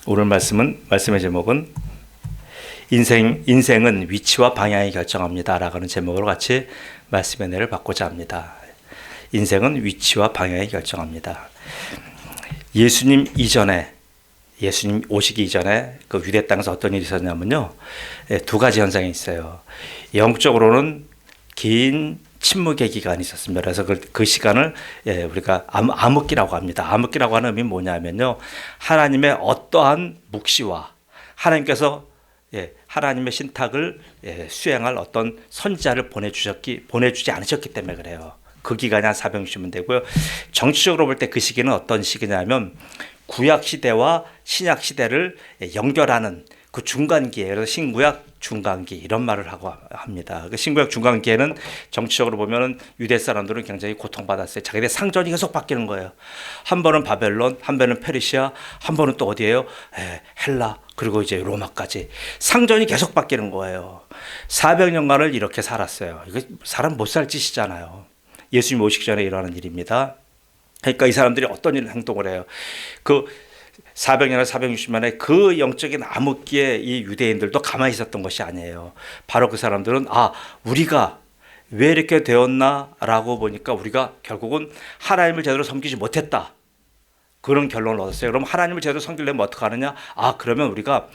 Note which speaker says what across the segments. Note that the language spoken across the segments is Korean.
Speaker 1: 오늘 말씀의 제목은 인생은 위치와 방향이 결정합니다 라고 하는 제목으로 같이 말씀의 은혜를 받고자 합니다. 인생은 위치와 방향이 결정합니다. 예수님 오시기 이전에 그 유대 땅에서 어떤 일이 있었냐면요, 두 가지 현상이 있어요. 영적으로는 긴 침묵의 기간이 있었습니다. 그래서 그 시간을 우리가 암흑기라고 합니다. 암흑기라고 하는 의미는 뭐냐면요, 하나님의 어떠한 묵시와 하나님께서 하나님의 신탁을 수행할 어떤 선지자를 보내주지 않으셨기 때문에 그래요. 그 기간이 한 460년 되고요. 정치적으로 볼 때 그 시기는 어떤 시기냐면 구약 시대와 신약 시대를 연결하는 그 중간기에, 그래서 신구약 중간기 이런 말을 하고 합니다. 그 신구약 중간기에는 정치적으로 보면은 유대 사람들은 굉장히 고통받았어요. 자기들 상전이 계속 바뀌는 거예요. 한 번은 바벨론, 한 번은 페르시아, 한 번은 또 어디예요? 헬라, 그리고 이제 로마까지 상전이 계속 바뀌는 거예요. 400년간을 이렇게 살았어요. 이거 사람 못 살 짓이잖아요. 예수님 오시기 전에 일어나는 일입니다. 그러니까 이 사람들이 어떤 행동을 해요? 그 400년에 460년에 그 영적인 암흑기에 이 유대인들도 가만히 있었던 것이 아니에요. 바로 그 사람들은 우리가 왜 이렇게 되었나라고 보니까 우리가 결국은 하나님을 제대로 섬기지 못했다, 그런 결론을 얻었어요. 그럼 하나님을 제대로 섬기려면 어떻게 하느냐? 그러면 우리가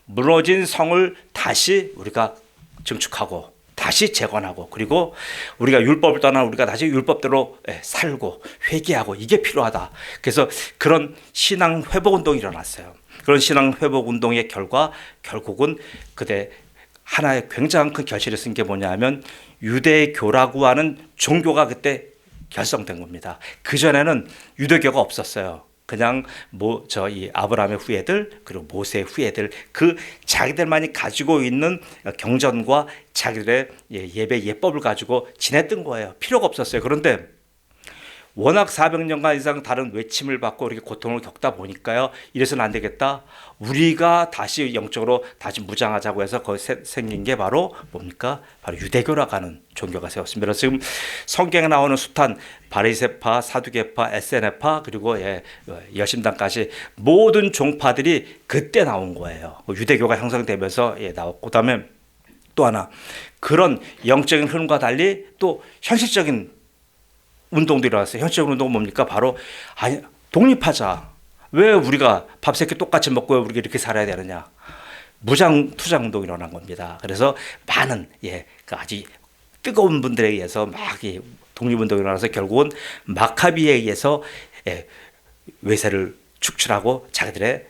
Speaker 1: 무너진 성을 다시 우리가 증축하고 다시 재건하고, 그리고 우리가 율법을 떠나 우리가 다시 율법대로 살고 회개하고, 이게 필요하다. 그래서 그런 신앙 회복 운동이 일어났어요. 그런 신앙 회복 운동의 결과 결국은 그때 하나의 굉장히 큰 결실을 쓴 게 뭐냐면 유대교라고 하는 종교가 그때 결성된 겁니다. 그전에는 유대교가 없었어요. 그냥 이 아브라함의 후예들, 그리고 모세의 후예들, 그 자기들만이 가지고 있는 경전과 자기들의 예배 예법을 가지고 지냈던 거예요. 필요가 없었어요. 그런데 워낙 400년간 이상 다른 외침을 받고 이렇게 고통을 겪다 보니까요, 이래서는 안 되겠다, 우리가 다시 영적으로 다시 무장하자고 해서 거기 생긴 게 바로 뭡니까? 바로 유대교라고 하는 종교가 세웠습니다. 그래서 지금 성경에 나오는 숫한 바리새파, 사두개파, 에세네파, 그리고 여심당까지 모든 종파들이 그때 나온 거예요. 유대교가 형성되면서 나왔고, 그다음에 또 하나, 그런 영적인 흐름과 달리 또 현실적인 운동도 일어났어요. 현실적인 운동은 뭡니까? 바로 독립하자. 왜 우리가 밥 세 끼 똑같이 먹고 왜 우리가 이렇게 살아야 되느냐? 무장 투쟁 운동이 일어난 겁니다. 그래서 많은 그 아주 뜨거운 분들에 의해서 막 독립 운동이 일어나서 결국은 마카비에 의해서 외세를 축출하고 자기들의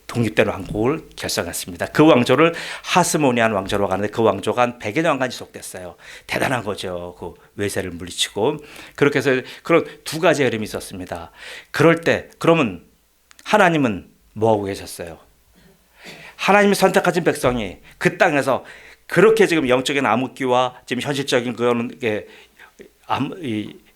Speaker 1: 독립된 왕국을 결성했습니다. 그 왕조를 하스모니안 왕조로 하는데 그 왕조가 한 100여 년간 지속됐어요. 대단한 거죠. 그 외세를 물리치고. 그렇게 해서 그런 두 가지 흐름이 있었습니다. 그럴 때 그러면 하나님은 뭐하고 계셨어요? 하나님이 선택하신 백성이 그 땅에서 그렇게 지금 영적인 암흑기와 지금 현실적인 그런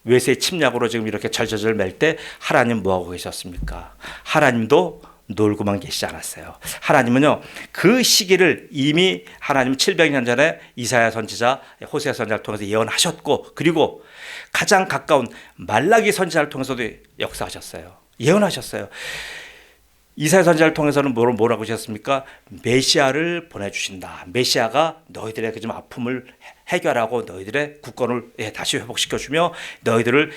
Speaker 1: 외세의 침략으로 지금 이렇게 절절절 맬 때 하나님 뭐하고 계셨습니까? 하나님도 놀고만 계시지 않았어요. 하나님은요, 그 시기를 이미 하나님 700년 전에 이사야 선지자, 호세아 선지자를 통해서 예언하셨고, 그리고 가장 가까운 말라기 선지자를 통해서도 역사하셨어요. 예언하셨어요. 이사야 선지자를 통해서는 뭐라고 하셨습니까? 메시아를 보내주신다. 메시아가 너희들의 그 좀 아픔을 해결하고 너희들의 국권을 다시 회복시켜주며 너희들을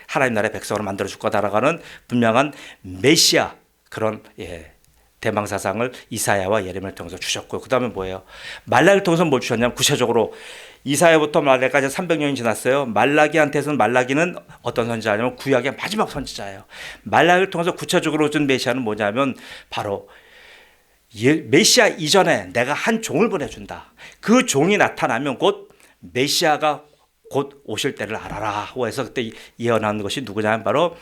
Speaker 1: 하나님 나라의 백성으로 만들어줄 거다라고 하는 분명한 메시아, 그런 대망사상을 이사야와 예레미야를 통해서 주셨고요. 그 다음에 뭐예요? 말라기를 통해서 뭘 주셨냐면, 구체적으로 이사야부터 말라기까지 300년이 지났어요. 말라기는 어떤 선지자냐면 구약의 마지막 선지자예요. 말라기를 통해서 구체적으로 준 메시아는 뭐냐면 바로 메시아 이전에 내가 한 종을 보내준다. 그 종이 나타나면 곧 메시아가 곧 오실 때를 알아라 하고 해서 그때 예언하는 것이 누구냐면 바로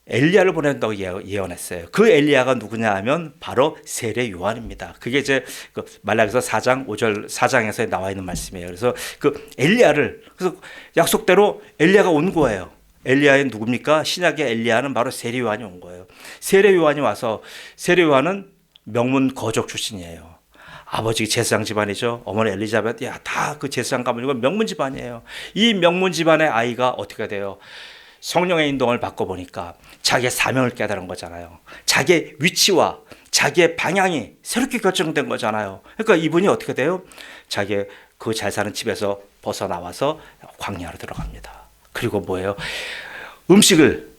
Speaker 1: 엘리야를 보낸다고 예언했어요. 그 엘리야가 누구냐 하면 바로 세례 요한입니다. 그게 이제 그 말라기서 4장 5절 4장에서 나와 있는 말씀이에요. 그래서 그 엘리야를, 그래서 약속대로 엘리야가 온 거예요. 엘리야는 누굽니까? 신약의 엘리야는 바로 세례 요한이 온 거예요. 세례 요한이 와서, 세례 요한은 명문 거족 출신이에요. 아버지 제사장 집안이죠. 어머니 엘리자벳, 다 그 제사장 가문이고 명문 집안이에요. 이 명문 집안의 아이가 어떻게 돼요? 성령의 인도를 받고 보니까 자기의 사명을 깨달은 거잖아요. 자기의 위치와 자기의 방향이 새롭게 결정된 거잖아요. 그러니까 이분이 어떻게 돼요? 자기의 그 잘 사는 집에서 벗어나와서 광야로 들어갑니다. 그리고 뭐예요? 음식을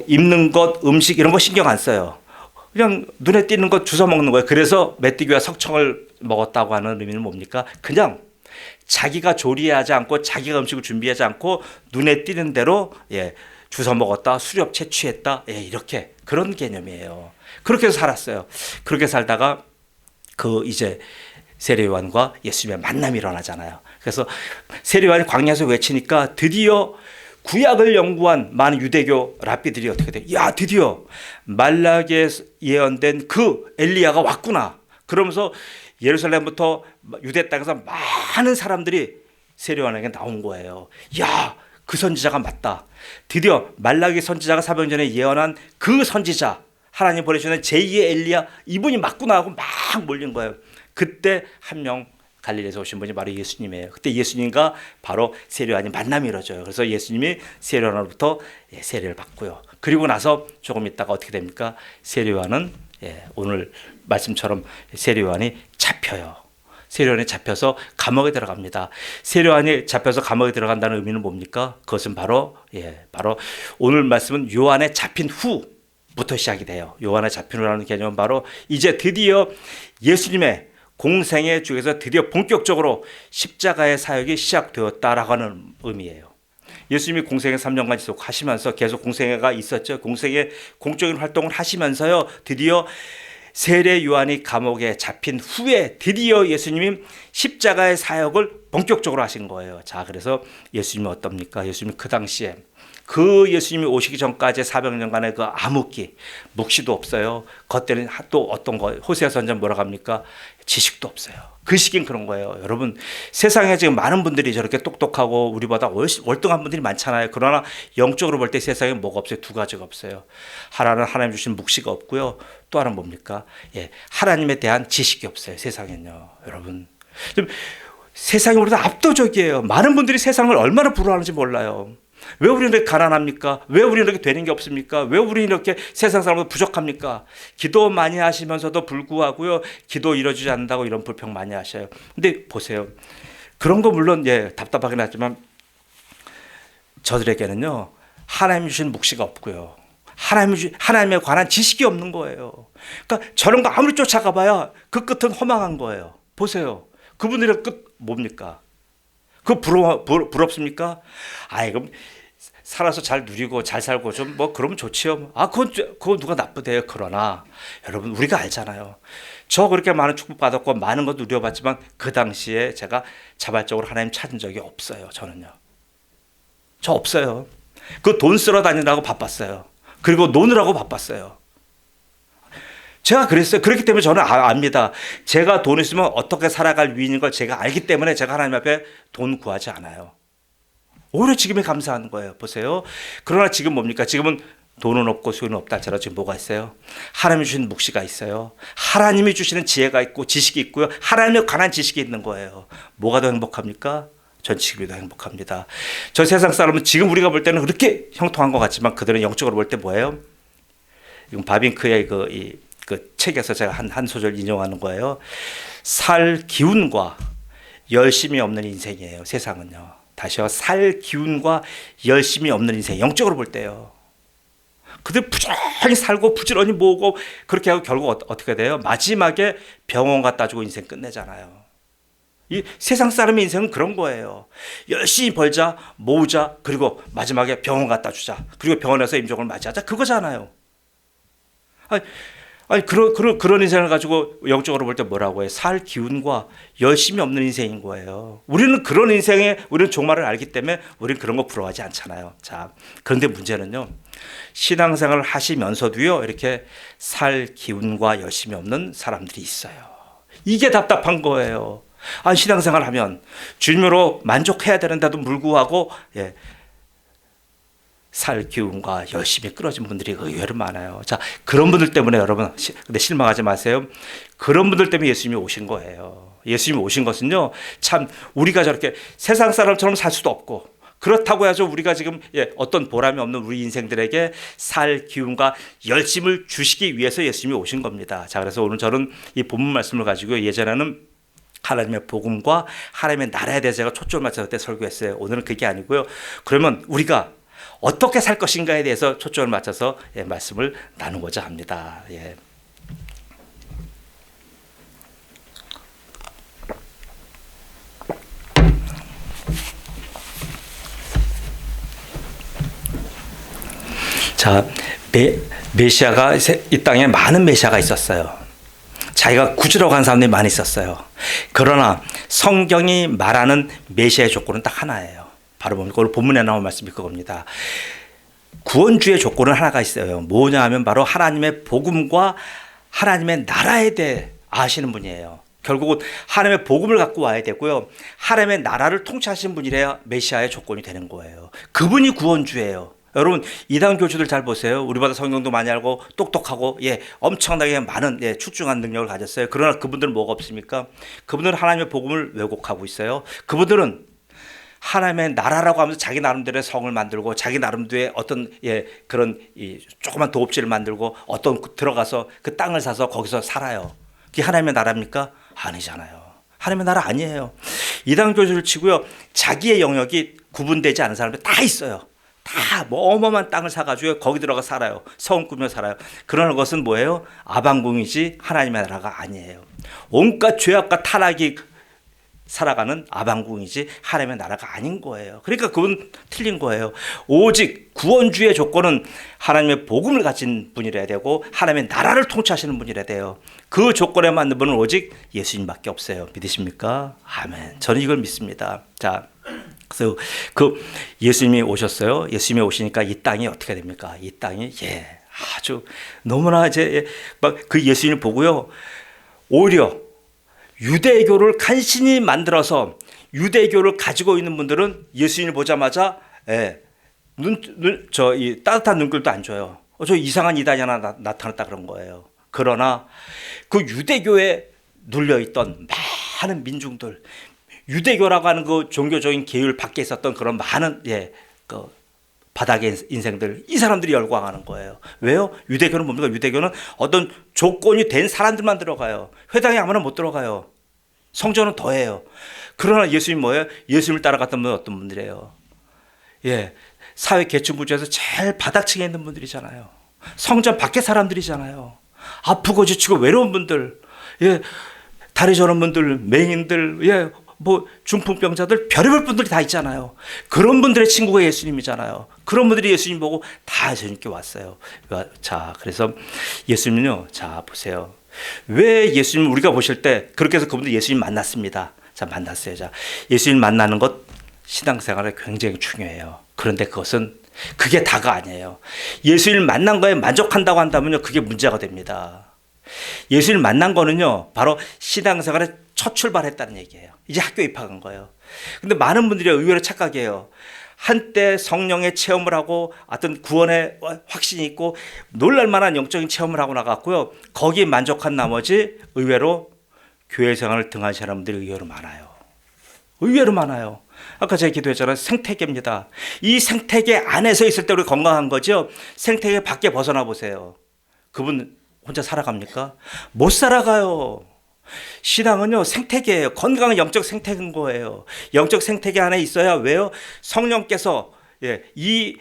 Speaker 1: 입는 것, 음식 이런 거 신경 안 써요. 그냥 눈에 띄는 것 주워 먹는 거예요. 그래서 메뚜기와 석청을 먹었다고 하는 의미는 뭡니까? 그냥 자기가 조리하지 않고 자기가 음식을 준비하지 않고 눈에 띄는 대로 주워 먹었다, 수렵 채취했다, 이렇게 그런 개념이에요. 그렇게 해서 살았어요. 그렇게 살다가 그 이제 세례요한과 예수님의 만남이 일어나잖아요. 그래서 세례요한이 광야에서 외치니까 드디어 구약을 연구한 많은 유대교 랍비들이 어떻게 돼? 야, 드디어 말라기에 예언된 그 엘리야가 왔구나. 그러면서 예루살렘부터 유대 땅에서 많은 사람들이 세례요한에게 나온 거예요. 야, 그 선지자가 맞다. 드디어 말라기 선지자가 400년 전에 예언한 그 선지자, 하나님 보내주는 제2의 엘리야, 이분이 맞구나 하고 막 몰린 거예요. 그때 한 명 갈릴리에서 오신 분이 바로 예수님이에요. 그때 예수님과 바로 세례요한이 만남이 이루어져요. 그래서 예수님이 세례요한으로부터 세례를 받고요. 그리고 나서 조금 있다가 어떻게 됩니까? 세례요한은 오늘 말씀처럼 세례요한이 잡혀요. 세례요한이 잡혀서 감옥에 들어갑니다. 세례요한이 잡혀서 감옥에 들어간다는 의미는 뭡니까? 그것은 바로 오늘 말씀은 요한에 잡힌 후부터 시작이 돼요. 요한에 잡힌 후라는 개념은 바로 이제 드디어 예수님의 공생애 중에서 드디어 본격적으로 십자가의 사역이 시작되었다라고 하는 의미예요. 예수님이 공생애 3년간 지속하시면서 계속 공생애가 있었죠. 공생애 공적인 활동을 하시면서요. 드디어 세례 요한이 감옥에 잡힌 후에 드디어 예수님이 십자가의 사역을 본격적으로 하신 거예요. 자, 그래서 예수님이 어떻습니까? 예수님이 그 당시에 그 예수님이 오시기 전까지 400년간의 그 암흑기, 묵시도 없어요. 그때는 또 어떤 거, 호세아 선지자 뭐라고 합니까? 지식도 없어요. 그 시기는 그런 거예요. 여러분, 세상에 지금 많은 분들이 저렇게 똑똑하고 우리보다 월등한 분들이 많잖아요. 그러나 영적으로 볼 때 세상에 뭐가 없어요? 두 가지가 없어요. 하나는 하나님 주신 묵시가 없고요. 또 하나는 뭡니까? 하나님에 대한 지식이 없어요. 세상에는요. 여러분, 세상이 우리보다 압도적이에요. 많은 분들이 세상을 얼마나 부러워하는지 몰라요. 왜 우리는 이렇게 가난합니까? 왜 우리는 이렇게 되는 게 없습니까? 왜 우리는 이렇게 세상 사람보다 부족합니까? 기도 많이 하시면서도 불구하고요, 기도 이루어지지 않는다고 이런 불평 많이 하셔요. 근데 보세요. 그런 거 물론 답답하긴 하지만 저들에게는요, 하나님 주신 묵시가 없고요. 하나님에 관한 지식이 없는 거예요. 그러니까 저런 거 아무리 쫓아가봐야 그 끝은 허망한 거예요. 보세요. 그분들의 끝 뭡니까? 그거 부럽습니까? 그럼 살아서 잘 누리고 잘 살고 좀 그러면 좋지요. 그건 누가 나쁘대요. 그러나 여러분, 우리가 알잖아요. 저 그렇게 많은 축복 받았고 많은 거 누려봤지만 그 당시에 제가 자발적으로 하나님 찾은 적이 없어요. 저는요. 저 없어요. 그 돈 쓰러 다니느라고 바빴어요. 그리고 노느라고 바빴어요. 제가 그랬어요. 그렇기 때문에 저는 압니다. 제가 돈 있으면 어떻게 살아갈 위인인 걸 제가 알기 때문에 제가 하나님 앞에 돈 구하지 않아요. 오히려 지금이 감사한 거예요. 보세요. 그러나 지금 뭡니까? 지금은 돈은 없고 수요는 없다 할지라도 지금 뭐가 있어요? 하나님이 주신 묵시가 있어요. 하나님이 주시는 지혜가 있고 지식이 있고요. 하나님에 관한 지식이 있는 거예요. 뭐가 더 행복합니까? 전 지금이 더 행복합니다. 저 세상 사람은 지금 우리가 볼 때는 그렇게 형통한 것 같지만 그들은 영적으로 볼 때 뭐예요? 이건 바빙크의 그 책에서 제가 한 소절 인용하는 거예요. 살 기운과 열심이 없는 인생이에요. 세상은요. 다시요. 살 기운과 열심이 없는 인생. 영적으로 볼 때요. 그들 부지런히 살고 부지런히 모으고 그렇게 하고 결국 어떻게 돼요? 마지막에 병원 갖다 주고 인생 끝내잖아요. 이 세상 사람의 인생은 그런 거예요. 열심히 벌자, 모으자, 그리고 마지막에 병원 갖다 주자. 그리고 병원에서 임종을 맞이하자. 그거잖아요. 그런 인생을 가지고 영적으로 볼 때 뭐라고 해요? 살 기운과 열심이 없는 인생인 거예요. 우리는 그런 인생에 우리는 종말을 알기 때문에 우리는 그런 거 부러워하지 않잖아요. 자, 그런데 문제는요. 신앙생활을 하시면서도요. 이렇게 살 기운과 열심이 없는 사람들이 있어요. 이게 답답한 거예요. 신앙생활 하면 주님으로 만족해야 되는데도 불구하고 살 기운과 열심히 끌어진 분들이 의외로 많아요. 자, 그런 분들 때문에 여러분, 근데 실망하지 마세요. 그런 분들 때문에 예수님이 오신 거예요. 예수님이 오신 것은요, 참 우리가 저렇게 세상 사람처럼 살 수도 없고 그렇다고 해서 우리가 지금 어떤 보람이 없는 우리 인생들에게 살 기운과 열심을 주시기 위해서 예수님이 오신 겁니다. 자, 그래서 오늘 저는 이 본문 말씀을 가지고 예전에는 하나님의 복음과 하나님의 나라에 대해서 제가 초점을 맞춰서 그때 설교했어요. 오늘은 그게 아니고요. 그러면 우리가 어떻게 살 것인가에 대해서 초점을 맞춰서 말씀을 나누고자 합니다. 예. 자, 메시아가 이 땅에 많은 메시아가 있었어요. 자기가 구주라고 하는 사람들이 많이 있었어요. 그러나 성경이 말하는 메시아의 조건은 딱 하나예요. 바로 뭡니까? 오늘 본문에 나온 말씀이 그겁니다. 구원주의 조건은 하나가 있어요. 뭐냐 하면 바로 하나님의 복음과 하나님의 나라에 대해 아시는 분이에요. 결국은 하나님의 복음을 갖고 와야 되고요. 하나님의 나라를 통치하시는 분이래야 메시아의 조건이 되는 거예요. 그분이 구원주예요. 여러분, 이단 교주들 잘 보세요. 우리보다 성경도 많이 알고 똑똑하고 엄청나게 많은 출중한 능력을 가졌어요. 그러나 그분들은 뭐가 없습니까? 그분들은 하나님의 복음을 왜곡하고 있어요. 그분들은 하나님의 나라라고 하면서 자기 나름대로의 성을 만들고 자기 나름대로의 어떤 그런 조그만 도읍지를 만들고 어떤 들어가서 그 땅을 사서 거기서 살아요. 그게 하나님의 나라입니까? 아니잖아요. 하나님의 나라 아니에요. 이단 교주를 치고요. 자기의 영역이 구분되지 않은 사람들 다 있어요. 다 뭐 어마어마한 땅을 사가지고 거기 들어가 살아요. 성 꾸며 살아요. 그러는 것은 뭐예요? 아방궁이지 하나님의 나라가 아니에요. 온갖 죄악과 타락이 살아가는 아방궁이지 하나님의 나라가 아닌 거예요. 그러니까 그건 틀린 거예요. 오직 구원주의 조건은 하나님의 복음을 가진 분이라야 되고 하나님의 나라를 통치하시는 분이라야 돼요. 그 조건에 맞는 분은 오직 예수님밖에 없어요. 믿으십니까? 아멘. 저는 이걸 믿습니다. 자, 그래서 그 예수님이 오셨어요. 예수님이 오시니까 이 땅이 어떻게 됩니까? 이 땅이 아주 너무나 이제 막 그 예수님을 보고요. 오히려 유대교를 간신히 만들어서 유대교를 가지고 있는 분들은 예수님을 보자마자 이 따뜻한 눈길도 안 줘요. 저 이상한 이단이 하나 나타났다 그런 거예요. 그러나 그 유대교에 눌려있던 많은 민중들, 유대교라고 하는 그 종교적인 계율 밖에 있었던 그런 많은 그 바닥의 인생들, 이 사람들이 열광하는 거예요. 왜요? 유대교는 뭡니까? 유대교는 어떤 조건이 된 사람들만 들어가요. 회당에 아무나 못 들어가요. 성전은 더해요. 그러나 예수님 뭐예요? 예수님을 따라갔던 분은 어떤 분들이에요? 사회 계층 구조에서 제일 바닥층에 있는 분들이잖아요. 성전 밖에 사람들이잖아요. 아프고 지치고 외로운 분들, 다리 저는 분들, 맹인들, 뭐 중풍병자들, 별의별 분들이 다 있잖아요. 그런 분들의 친구가 예수님이잖아요. 그런 분들이 예수님 보고 다 예수님께 왔어요. 자, 그래서 예수님은요, 자 보세요. 왜 예수님 우리가 보실 때 그렇게 해서 그분들 예수님 만났습니다. 자, 만났어요. 자, 예수님 만나는 것 신앙생활에 굉장히 중요해요. 그런데 그게 다가 아니에요. 예수님 만난 거에 만족한다고 한다면요, 그게 문제가 됩니다. 예수님 만난 거는요, 바로 신앙생활에 첫 출발했다는 얘기예요. 이제 학교에 입학한 거예요. 근데 많은 분들이 의외로 착각해요. 한때 성령의 체험을 하고 어떤 구원의 확신이 있고 놀랄만한 영적인 체험을 하고 나갔고요. 거기에 만족한 나머지 의외로 교회 생활을 등한 사람들이 의외로 많아요. 의외로 많아요. 아까 제가 기도했잖아요. 생태계입니다. 이 생태계 안에서 있을 때 우리 건강한 거죠. 생태계 밖에 벗어나 보세요. 그분 혼자 살아갑니까? 못 살아가요. 신앙은요, 생태계예요. 건강한 영적 생태계인 거예요. 영적 생태계 안에 있어야 왜요? 성령께서 이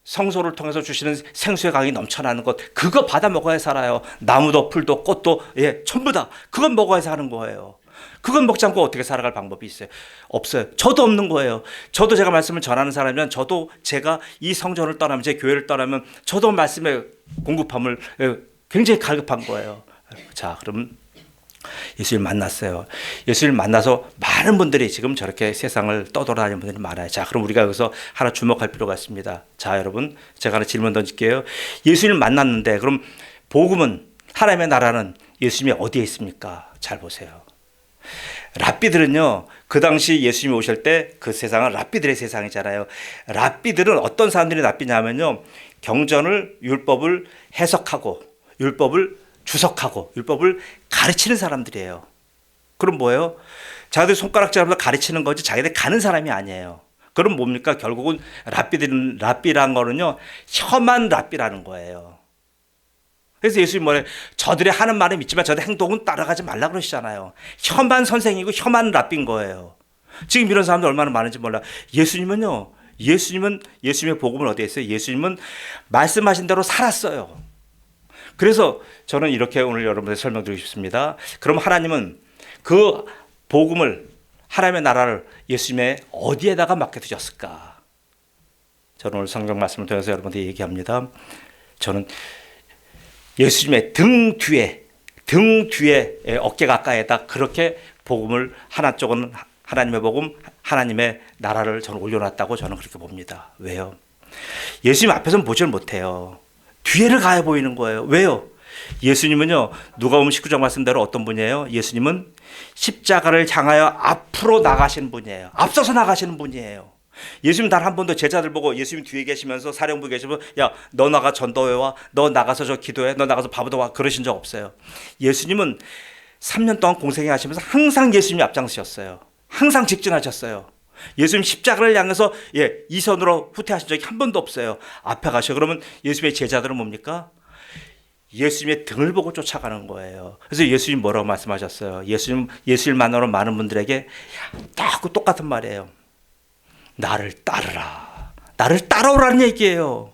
Speaker 1: 성소를 통해서 주시는 생수의 강이 넘쳐나는 것, 그거 받아 먹어야 살아요. 나무도 풀도 꽃도 전부 다 그건 먹어야 사는 거예요. 그건 먹지 않고 어떻게 살아갈 방법이 있어요? 없어요. 저도 없는 거예요. 저도 제가 말씀을 전하는 사람이면 저도 제가 이 성전을 떠나면, 제 교회를 떠나면 저도 말씀의 공급함을 굉장히 갈급한 거예요. 자, 그럼 예수를 만났어요. 예수를 만나서 많은 분들이 지금 저렇게 세상을 떠돌아다니는 분들이 많아요. 자, 그럼 우리가 여기서 하나 주목할 필요가 있습니다. 자, 여러분, 제가 하나 질문 던질게요. 예수를 만났는데 그럼 복음은, 하나님의 나라는 예수님이 어디에 있습니까? 잘 보세요. 랍비들은요, 그 당시 예수님이 오실 때 그 세상은 랍비들의 세상이잖아요. 랍비들은 어떤 사람들이 랍비냐면요, 경전을, 율법을 해석하고 율법을 주석하고 율법을 가르치는 사람들이에요. 그럼 뭐예요? 자기들 손가락질하면서 가르치는 거지 자기들 가는 사람이 아니에요. 그럼 뭡니까? 결국은 랍비란 거는요, 험한 랍비라는 거예요. 그래서 예수님 뭐래? 저들이 하는 말은 믿지만 저들의 행동은 따라가지 말라 그러시잖아요. 험한 선생이고 험한 랍비인 거예요. 지금 이런 사람들 얼마나 많은지 몰라. 예수님은 예수님의 복음은 어디에 있어요? 예수님은 말씀하신 대로 살았어요. 그래서 저는 이렇게 오늘 여러분들 설명드리고 싶습니다. 그럼 하나님은 그 복음을, 하나님의 나라를 예수님의 어디에다가 맡겨두셨을까? 저는 오늘 성경 말씀을 통해서 여러분들 얘기합니다. 저는 예수님의 등 뒤에 어깨 가까이에다 그렇게 복음을, 하나 쪽은 하나님의 복음, 하나님의 나라를 저는 올려놨다고 저는 그렇게 봅니다. 왜요? 예수님 앞에서는 보지를 못해요. 뒤에를 가야 보이는 거예요. 왜요? 예수님은요, 누가복음 19장 말씀대로 어떤 분이에요? 예수님은 십자가를 향하여 앞으로 나가시는 분이에요. 앞서서 나가시는 분이에요. 예수님 단 한 번도 제자들 보고 예수님 뒤에 계시면서 사령부 계시면, 야, 너 나가 전도회 와, 너 나가서 저 기도해, 너 나가서 바보도 와, 그러신 적 없어요. 예수님은 3년 동안 공생애 하시면서 항상 예수님이 앞장서셨어요. 항상 직진하셨어요. 예수님 십자가를 향해서 이 손으로 후퇴하신 적이 한 번도 없어요. 앞에 가셔. 그러면 예수님의 제자들은 뭡니까? 예수님의 등을 보고 쫓아가는 거예요. 그래서 예수님 뭐라고 말씀하셨어요? 예수님 만나러 많은 분들에게 다 똑같은 말이에요. 나를 따르라. 나를 따라오라는 얘기예요.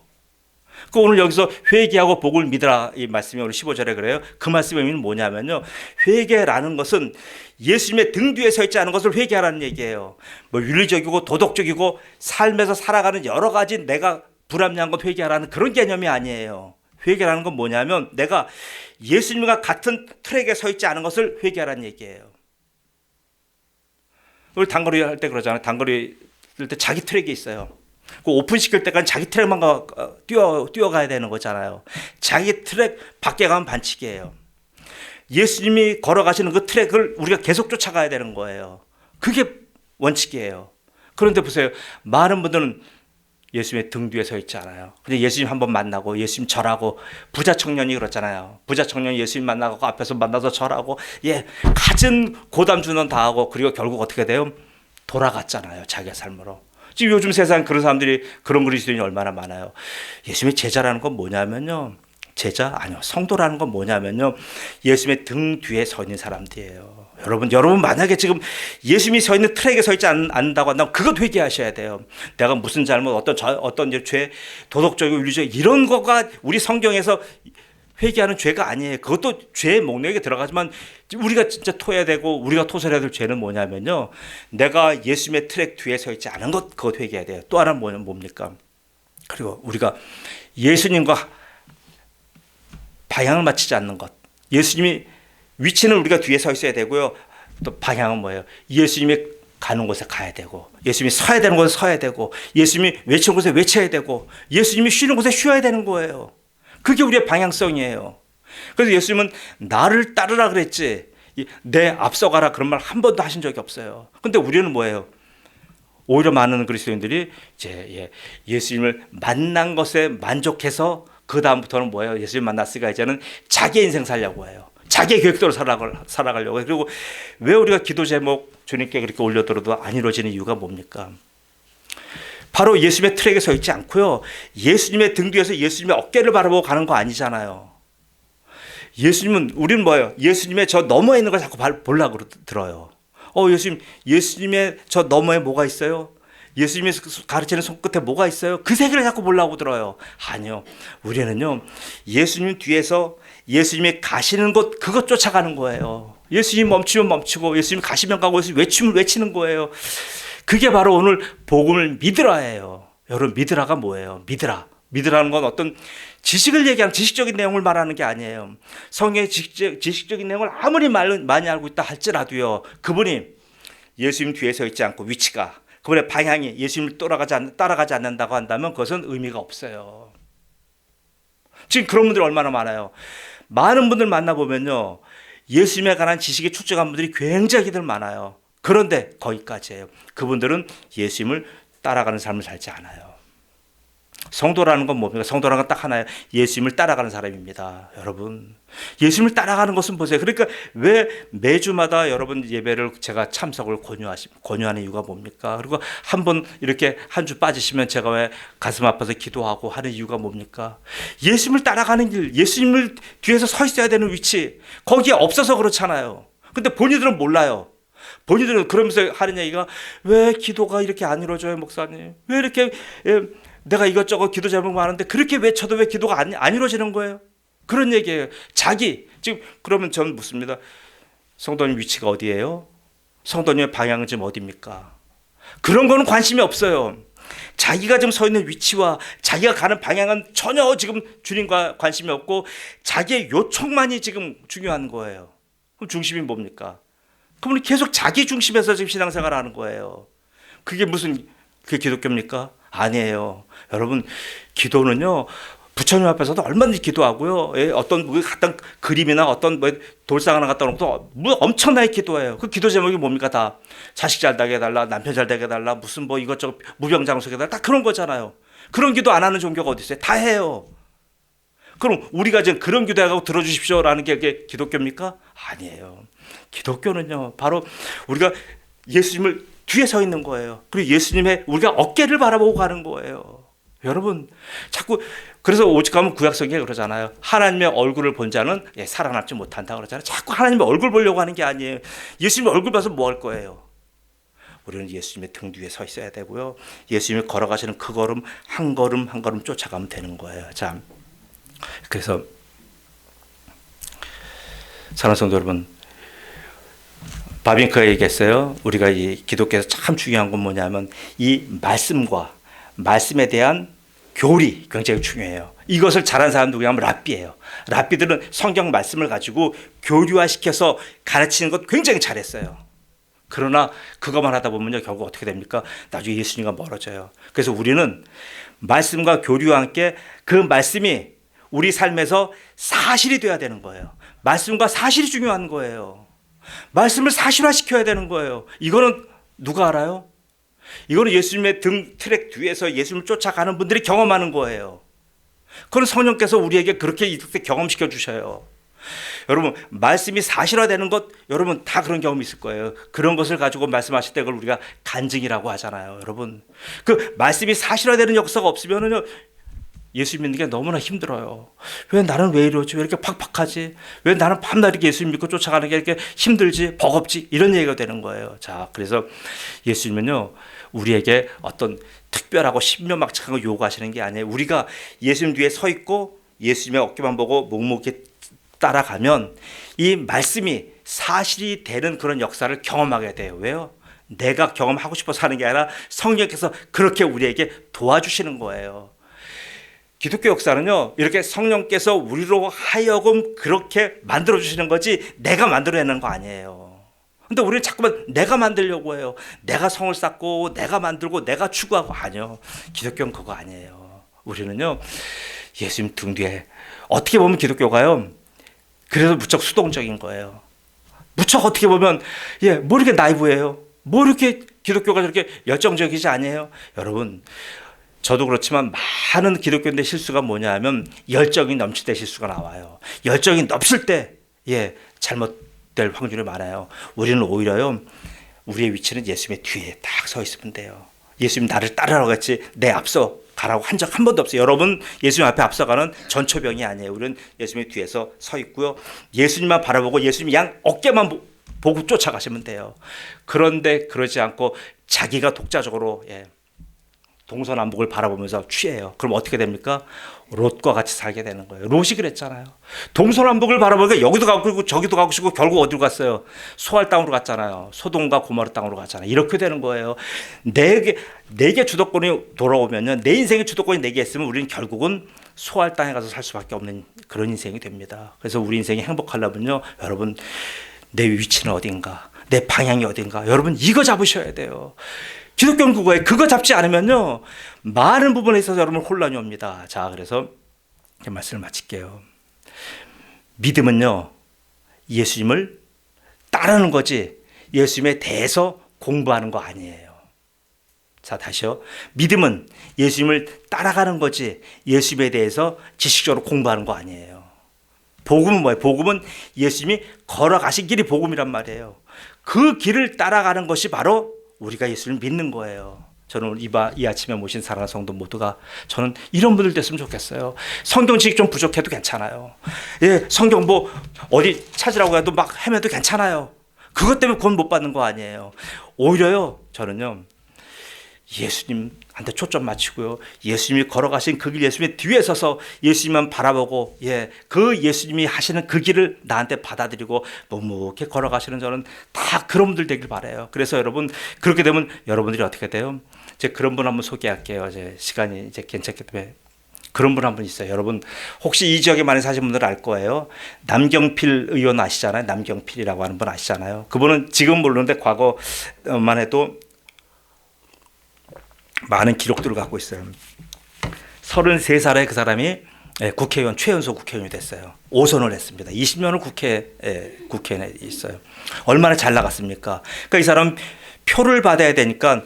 Speaker 1: 그 오늘 여기서 회개하고 복을 믿으라 이 말씀이 오늘 15절에 그래요. 그 말씀의 의미는 뭐냐면요, 회개라는 것은 예수님의 등 뒤에 서 있지 않은 것을 회개하라는 얘기예요. 뭐 윤리적이고 도덕적이고 삶에서 살아가는 여러 가지 내가 불합리한 것 회개하라는 그런 개념이 아니에요. 회개라는 건 뭐냐면 내가 예수님과 같은 트랙에 서 있지 않은 것을 회개하라는 얘기예요. 우리 단거리 할 때 그러잖아요. 단거리 할 때 자기 트랙이 있어요. 그 오픈시킬 때까지 자기 트랙만 뛰어가야 되는 거잖아요. 자기 트랙 밖에 가면 반칙이에요. 예수님이 걸어가시는 그 트랙을 우리가 계속 쫓아가야 되는 거예요. 그게 원칙이에요. 그런데 보세요. 많은 분들은 예수님의 등 뒤에 서 있지 않아요. 근데 예수님 한번 만나고 예수님 절하고, 부자 청년이 그렇잖아요. 부자 청년이 예수님 만나고 앞에서 만나서 절하고, 갖은 고담주는 다 하고, 그리고 결국 어떻게 돼요? 돌아갔잖아요. 자기의 삶으로. 지금 요즘 세상에 그런 사람들이, 그런 그리스도인이 얼마나 많아요. 예수님의 제자라는 건 뭐냐면요, 성도라는 건 뭐냐면요, 예수님의 등 뒤에 서 있는 사람들이에요. 여러분 만약에 지금 예수님이 서 있는 트랙에 서 있지 않는다고 한다면 그것 회개하셔야 돼요. 내가 무슨 잘못, 어떤 죄, 도덕적이고 윤리적 이런 거가 우리 성경에서 회개하는 죄가 아니에요. 그것도 죄의 목록에 들어가지만 우리가 진짜 토해야 되고 우리가 토설해야 될 죄는 뭐냐면요, 내가 예수님의 트랙 뒤에 서 있지 않은 것, 그것 회개해야 돼요. 또 하나는 뭡니까? 그리고 우리가 예수님과 방향을 맞추지 않는 것. 예수님이 위치는 우리가 뒤에 서 있어야 되고요. 또 방향은 뭐예요? 예수님이 가는 곳에 가야 되고, 예수님이 서야 되는 곳에 서야 되고, 예수님이 외치는 곳에 외쳐야 되고, 예수님이 쉬는 곳에 쉬어야 되는 거예요. 그게 우리의 방향성이에요. 그래서 예수님은 나를 따르라 그랬지, 내 앞서가라 그런 말 한 번도 하신 적이 없어요. 근데 우리는 뭐예요? 오히려 많은 그리스도인들이 이제 예수님을 만난 것에 만족해서 그 다음부터는 뭐예요? 예수님 만났으니까 이제는 자기 인생 살려고 해요. 자기의 계획대로 살아가려고 해요. 그리고 왜 우리가 기도 제목 주님께 그렇게 올려드려도 안 이루어지는 이유가 뭡니까? 바로 예수님의 트랙에 서 있지 않고요, 예수님의 등 뒤에서 예수님의 어깨를 바라보고 가는 거 아니잖아요. 우리는 뭐예요? 예수님의 저 너머에 있는 걸 자꾸 보려고 들어요. 예수님의 저 너머에 뭐가 있어요? 예수님이 가르치는 손끝에 뭐가 있어요? 그 세계를 자꾸 보려고 들어요. 아니요. 우리는요, 예수님 뒤에서 예수님이 가시는 곳, 그것 쫓아가는 거예요. 예수님 멈추면 멈추고, 예수님 가시면 가고, 예수님 외치면 외치는 거예요. 그게 바로 오늘 복음을 믿으라예요. 여러분, 믿으라가 뭐예요? 믿으라는 건 어떤 지식을 얘기하는, 지식적인 내용을 말하는 게 아니에요. 성경의 지식적인 내용을 아무리 많이 알고 있다 할지라도요, 그분이 예수님 뒤에 서 있지 않고 위치가, 그분의 방향이 예수님을 따라가지 않는다고 한다면 그것은 의미가 없어요. 지금 그런 분들이 얼마나 많아요. 많은 분들 만나보면요, 예수님에 관한 지식이 축적한 분들이 굉장히들 많아요. 그런데 거기까지예요. 그분들은 예수님을 따라가는 삶을 살지 않아요. 성도라는 건 뭡니까? 성도라는 건 딱 하나예요. 예수님을 따라가는 사람입니다. 여러분, 예수님을 따라가는 것은 보세요. 그러니까 왜 매주마다 여러분 예배를 제가 참석을 권유하는 이유가 뭡니까? 그리고 한번 이렇게 한 주 빠지시면 제가 왜 가슴 아파서 기도하고 하는 이유가 뭡니까? 예수님을 따라가는 길, 예수님을 뒤에서 서 있어야 되는 위치, 거기에 없어서 그렇잖아요. 근데 본인들은 몰라요. 본인들은 그러면서 하는 얘기가, 왜 기도가 이렇게 안 이루어져요, 목사님? 왜 이렇게 내가 이것저것 기도 제목 많은데 그렇게 외쳐도 왜 기도가 안 이루어지는 거예요? 그런 얘기예요. 지금 그러면 저는 묻습니다. 성도님 위치가 어디예요? 성도님의 방향은 지금 어디입니까? 그런 거는 관심이 없어요. 자기가 지금 서 있는 위치와 자기가 가는 방향은 전혀 지금 주님과 관심이 없고 자기의 요청만이 지금 중요한 거예요. 그럼 중심이 뭡니까? 그분이 계속 자기 중심에서 지금 신앙생활을 하는 거예요. 그게 기독교입니까? 아니에요. 여러분, 기도는요, 부처님 앞에서도 얼마든지 기도하고요. 어떤 그림이나 어떤 돌상 하나 갖다 놓고 엄청나게 기도해요. 그 기도 제목이 뭡니까? 다 자식 잘 되게 해달라, 남편 잘 되게 해달라, 무슨 이것저것 무병장수게 해달라, 다 그런 거잖아요. 그런 기도 안 하는 종교가 어디 있어요? 다 해요. 그럼 우리가 지금 그런 기도하고 들어주십시오라는 게 기독교입니까? 아니에요. 기독교는요, 바로 우리가 예수님을 뒤에 서 있는 거예요. 그리고 예수님의 우리가 어깨를 바라보고 가는 거예요. 여러분, 자꾸 그래서 오직 가면 구약성경에 그러잖아요. 하나님의 얼굴을 본 자는 살아남지 못한다 그러잖아요. 자꾸 하나님의 얼굴 보려고 하는 게 아니에요. 예수님의 얼굴 봐서 뭐 할 거예요? 우리는 예수님의 등 뒤에 서 있어야 되고요. 예수님이 걸어가시는 그 걸음 한 걸음 한 걸음 쫓아가면 되는 거예요. 자, 그래서 사랑하는 성도 여러분, 바빙크가 얘기했어요. 우리가 이 기독교에서 참 중요한 건 뭐냐면 이 말씀에 대한 교리 굉장히 중요해요. 이것을 잘하는 사람 누구냐면 랍비예요. 랍비들은 성경 말씀을 가지고 교류화시켜서 가르치는 것 굉장히 잘했어요. 그러나 그것만 하다 보면요, 결국 어떻게 됩니까? 나중에 예수님과 멀어져요. 그래서 우리는 말씀과 교류와 함께 그 말씀이 우리 삶에서 사실이 돼야 되는 거예요. 말씀과 사실이 중요한 거예요. 말씀을 사실화시켜야 되는 거예요. 이거는 누가 알아요? 이거는 예수님의 등 트랙 뒤에서 예수님을 쫓아가는 분들이 경험하는 거예요. 그건 성령께서 우리에게 그렇게 이렇게 경험시켜 주셔요. 여러분, 말씀이 사실화되는 것, 여러분 다 그런 경험이 있을 거예요. 그런 것을 가지고 말씀하실 때 그걸 우리가 간증이라고 하잖아요. 여러분, 그 말씀이 사실화되는 역사가 없으면은요, 예수 믿는 게 너무나 힘들어요. 왜 이러지? 왜 이렇게 팍팍하지? 왜 나는 밤낮 이렇게 예수 믿고 쫓아가는 게 이렇게 힘들지? 버겁지? 이런 얘기가 되는 거예요. 자, 그래서 예수님은요, 우리에게 어떤 특별하고 신묘막측한 거 요구하시는 게 아니에요. 우리가 예수님 뒤에 서 있고 예수님의 어깨만 보고 묵묵히 따라가면 이 말씀이 사실이 되는 그런 역사를 경험하게 돼요. 왜요? 내가 경험하고 싶어서 하는 게 아니라 성령께서 그렇게 우리에게 도와주시는 거예요. 기독교 역사는요, 이렇게 성령께서 우리로 하여금 그렇게 만들어주시는 거지 내가 만들어내는 거 아니에요. 근데 우리는 자꾸만 내가 만들려고 해요. 내가 성을 쌓고 내가 만들고 내가 추구하고. 아니요, 기독교는 그거 아니에요. 우리는요, 예수님 등 뒤에, 어떻게 보면 기독교가요, 그래서 무척 수동적인 거예요. 무척 어떻게 보면 뭐 이렇게 나이브해요. 뭐 이렇게 기독교가 저렇게 열정적이지 아니에요. 여러분, 저도 그렇지만 많은 기독교인들 실수가 뭐냐 하면 열정이 넘칠 때 실수가 나와요. 열정이 넘칠 때 잘못될 확률이 많아요. 우리는 오히려요, 우리의 위치는 예수님의 뒤에 딱 서 있으면 돼요. 예수님 나를 따르라고 했지 내 앞서 가라고 한 적 한 번도 없어요. 여러분, 예수님 앞에 앞서가는 전초병이 아니에요. 우리는 예수님의 뒤에서 서 있고요, 예수님만 바라보고 예수님 양 어깨만 보고 쫓아가시면 돼요. 그런데 그러지 않고 자기가 독자적으로 동서남북을 바라보면서 취해요. 그럼 어떻게 됩니까? 롯과 같이 살게 되는 거예요. 롯이 그랬잖아요. 동서남북을 바라보니까 여기도 가고 싶고 저기도 가고 싶고 결국 어디로 갔어요? 소알 땅으로 갔잖아요. 소돔과 고모라 땅으로 갔잖아요. 이렇게 되는 거예요. 내게 주도권이 돌아오면요, 내 인생의 주도권이 내게 있으면 우리는 결국은 소알 땅에 가서 살 수밖에 없는 그런 인생이 됩니다. 그래서 우리 인생이 행복하려면요, 여러분, 내 위치는 어딘가, 내 방향이 어딘가, 여러분 이거 잡으셔야 돼요. 기독교는 그거예요. 그거 잡지 않으면요, 많은 부분에 있어서 여러분 혼란이 옵니다. 자, 그래서 말씀을 마칠게요. 믿음은요, 예수님을 따르는 거지 예수님에 대해서 공부하는 거 아니에요. 자, 다시요. 믿음은 예수님을 따라가는 거지 예수님에 대해서 지식적으로 공부하는 거 아니에요. 복음은 뭐예요? 복음은 예수님이 걸어가신 길이 복음이란 말이에요. 그 길을 따라가는 것이 바로 우리가 예수님을 믿는 거예요. 저는 오늘 이 아침에 모신 사랑하는 성도 모두가 저는 이런 분들 됐으면 좋겠어요. 성경 지식 좀 부족해도 괜찮아요. 예, 성경 뭐 어디 찾으라고 해도 막 헤매도 괜찮아요. 그것 때문에 구원 못 받는 거 아니에요. 오히려요, 저는요, 예수님한테 초점 맞추고요, 예수님이 걸어가신 그 길, 예수님의 뒤에 서서 예수님만 바라보고, 예, 그 예수님이 하시는 그 길을 나한테 받아들이고 묵묵히 걸어가시는, 저는 다 그런 분들 되길 바라요. 그래서 여러분, 그렇게 되면 여러분들이 어떻게 돼요? 이제 그런 분 한번 소개할게요. 이제 시간이 이제 괜찮기 때문에. 그런 분 한 분 있어요. 여러분 혹시 이 지역에 많이 사신 분들은 알 거예요. 남경필 의원 아시잖아요. 남경필이라고 하는 분 아시잖아요. 그분은 지금 모르는데 과거만 해도 많은 기록들을 갖고 있어요. 33살에 그 사람이 국회의원, 최연소 국회의원이 됐어요. 5선을 했습니다. 20년을 국회에 있어요. 얼마나 잘 나갔습니까? 그러니까 이 사람 표를 받아야 되니까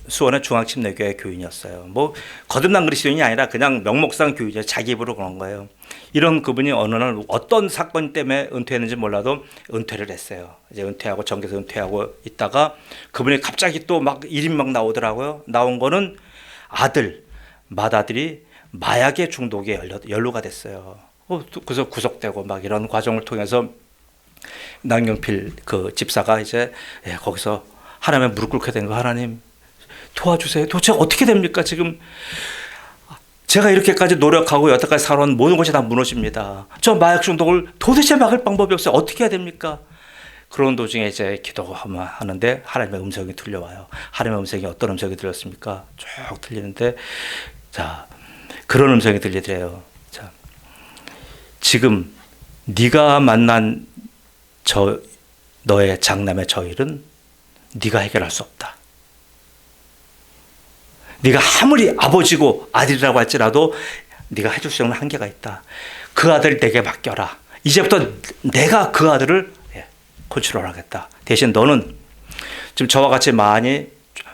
Speaker 1: 수원의 중앙침례교회 교인이었어요. 뭐 거듭난 그리스도인이 아니라 그냥 명목상 교인이에요. 자기 입으로 그런 거예요. 이런 그분이 어느 날 어떤 사건 때문에 은퇴했는지 몰라도 은퇴를 했어요. 이제 은퇴하고 정계에서 은퇴하고 있다가 그분이 갑자기 또 막 일이 막 나오더라고요. 나온 거는 맏아들이 마약의 중독에 연루가 됐어요. 그래서 구속되고 막 이런 과정을 통해서 남경필 그 집사가 이제 거기서 하나님의 무릎 꿇게 된 거, 하나님 도와주세요. 도대체 어떻게 됩니까? 지금 제가 이렇게까지 노력하고 여태까지 살아온 모든 것이 다 무너집니다. 저 마약 중독을 도대체 막을 방법이 없어요. 어떻게 해야 됩니까? 그런 도중에 이제 기도하는데 하나님의 음성이 들려와요. 하나님의 음성이 어떤 음성이 들렸습니까? 쭉 들리는데, 자, 그런 음성이 들리더래요. 자, 지금 네가 만난 너의 장남의 저 일은 네가 해결할 수 없다. 네가 아무리 아버지고 아들이라고 할지라도 네가 해줄 수 없는 한계가 있다. 그 아들을 내게 맡겨라. 이제부터 내가 그 아들을 컨트롤하겠다. 대신 너는 지금 저와 같이 많이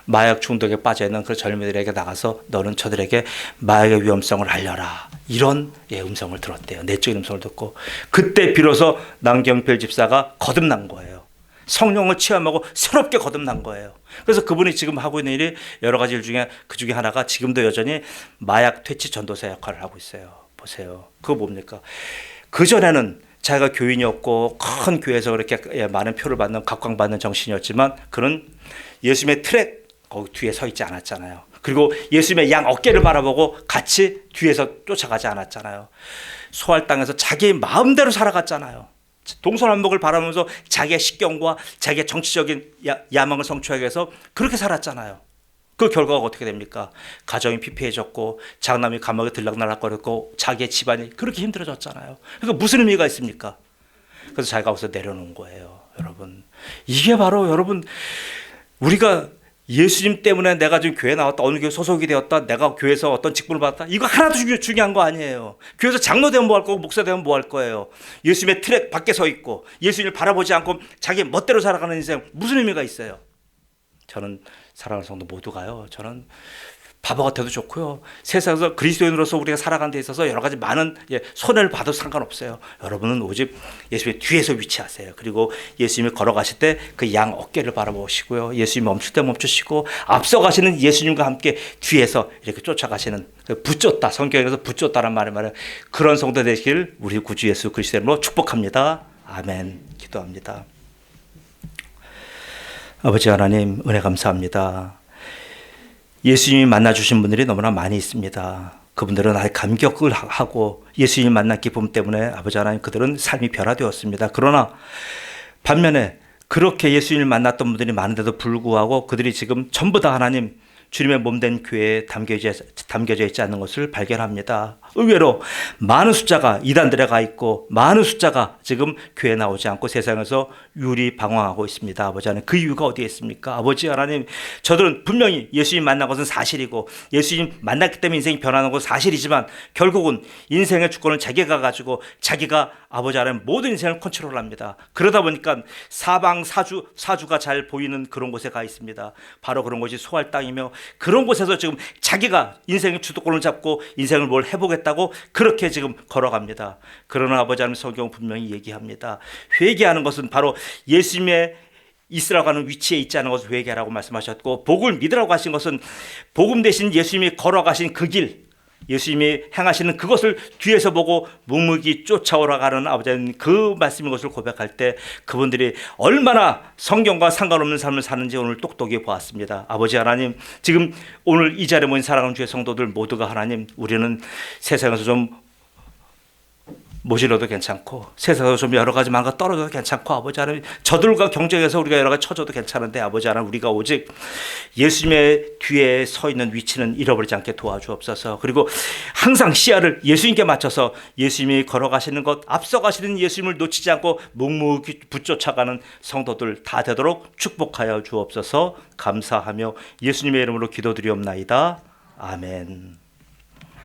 Speaker 1: 마약 중독에 빠져있는 그 젊은이들에게 나가서 너는 저들에게 마약의 위험성을 알려라. 이런 음성을 들었대요. 내적인 음성을 듣고 그때 비로소 남경필 집사가 거듭난 거예요. 성령을 체험하고 새롭게 거듭난 거예요. 그래서 그분이 지금 하고 있는 일이 여러 가지 일 중에 그 중에 하나가 지금도 여전히 마약 퇴치 전도사 역할을 하고 있어요. 보세요. 그거 뭡니까? 그전에는 자기가 교인이었고 큰 교회에서 그렇게 많은 표를 받는 각광받는 정신이었지만 그는 예수님의 트랙 거기 뒤에 서 있지 않았잖아요. 그리고 예수님의 양 어깨를 바라보고 같이 뒤에서 쫓아가지 않았잖아요. 소알 땅에서 자기 마음대로 살아갔잖아요. 동서남북을 바라보면서 자기의 식견과 자기의 정치적인 야망을 성취하기 위해서 그렇게 살았잖아요. 그 결과가 어떻게 됩니까? 가정이 피폐해졌고 장남이 감옥에 들락날락거렸고 자기의 집안이 그렇게 힘들어졌잖아요. 그러니까 무슨 의미가 있습니까? 그래서 자기가 거기서 내려놓은 거예요. 여러분, 이게 바로 여러분, 우리가 예수님 때문에 내가 지금 교회 나왔다, 어느 교회 소속이 되었다, 내가 교회에서 어떤 직분을 받았다, 이거 하나도 중요한 거 아니에요. 교회에서 장로 되면 뭐 할 거고 목사 되면 뭐 할 거예요. 예수님의 트랙 밖에 서 있고 예수님을 바라보지 않고 자기 멋대로 살아가는 인생 무슨 의미가 있어요? 저는 사랑하는 성도 모두가요, 저는 바보 같아도 좋고요, 세상에서 그리스도인으로서 우리가 살아가는 데 있어서 여러 가지 많은 손해를 봐도 상관없어요. 여러분은 오직 예수님의 뒤에서 위치하세요. 그리고 예수님이 걸어가실 때 그 양 어깨를 바라보시고요, 예수님이 멈출 때 멈추시고 앞서가시는 예수님과 함께 뒤에서 이렇게 쫓아가시는, 붙잡다, 성경에서 붙잡다란 말을 말해요. 그런 성도 되시길 우리 구주 예수 그리스도의 이름으로 축복합니다. 아멘. 기도합니다. 아버지 하나님, 은혜 감사합니다. 예수님이 만나주신 분들이 너무나 많이 있습니다. 그분들은 아예 감격을 하고 예수님이 만난 기쁨 때문에 아버지 하나님 그들은 삶이 변화되었습니다. 그러나 반면에 그렇게 예수님을 만났던 분들이 많은데도 불구하고 그들이 지금 전부 다 하나님 주님의 몸된 교회에 담겨져 있지 않는 것을 발견합니다. 의외로 많은 숫자가 이단들에 가 있고 많은 숫자가 지금 교회에 나오지 않고 세상에서 유리방황하고 있습니다. 아버지 하나님, 그 이유가 어디에 있습니까? 아버지 하나님, 저들은 분명히 예수님 만난 것은 사실이고 예수님 만났기 때문에 인생이 변하는 것은 사실이지만 결국은 인생의 주권을 자기가 가지고 자기가 아버지 하나님 모든 인생을 컨트롤합니다. 그러다 보니까 사방 사주가 잘 보이는 그런 곳에 가 있습니다. 바로 그런 곳이 소할 땅이며 그런 곳에서 지금 자기가 인생의 주도권을 잡고 인생을 뭘 해보겠다고 그렇게 지금 걸어갑니다. 그러나 아버지 하나님, 성경은 분명히 얘기합니다. 회개하는 것은 바로 예수님의 있으라고 하는 위치에 있지 않은 것을 회개하라고 말씀하셨고, 복을 믿으라고 하신 것은 복음 대신 예수님이 걸어가신 그 길, 예수님이 행하시는 그것을 뒤에서 보고 묵묵히 쫓아오라가는 아버지는 그 말씀인 것을 고백할 때 그분들이 얼마나 성경과 상관없는 삶을 사는지 오늘 똑똑히 보았습니다. 아버지 하나님, 지금 오늘 이 자리에 모인 사랑하는 주의 성도들 모두가 하나님, 우리는 세상에서 좀 모질러도 괜찮고 세상에서 좀 여러 가지 망가 떨어져도 괜찮고 아버지 하나님, 저들과 경쟁해서 우리가 여러 가지 처져도 괜찮은데 아버지 하나님, 우리가 오직 예수님의 뒤에 서 있는 위치는 잃어버리지 않게 도와주옵소서. 그리고 항상 시야를 예수님께 맞춰서 예수님이 걸어가시는 것, 앞서가시는 예수님을 놓치지 않고 묵묵히 붙쫓아가는 성도들 다 되도록 축복하여 주옵소서. 감사하며 예수님의 이름으로 기도드리옵나이다. 아멘.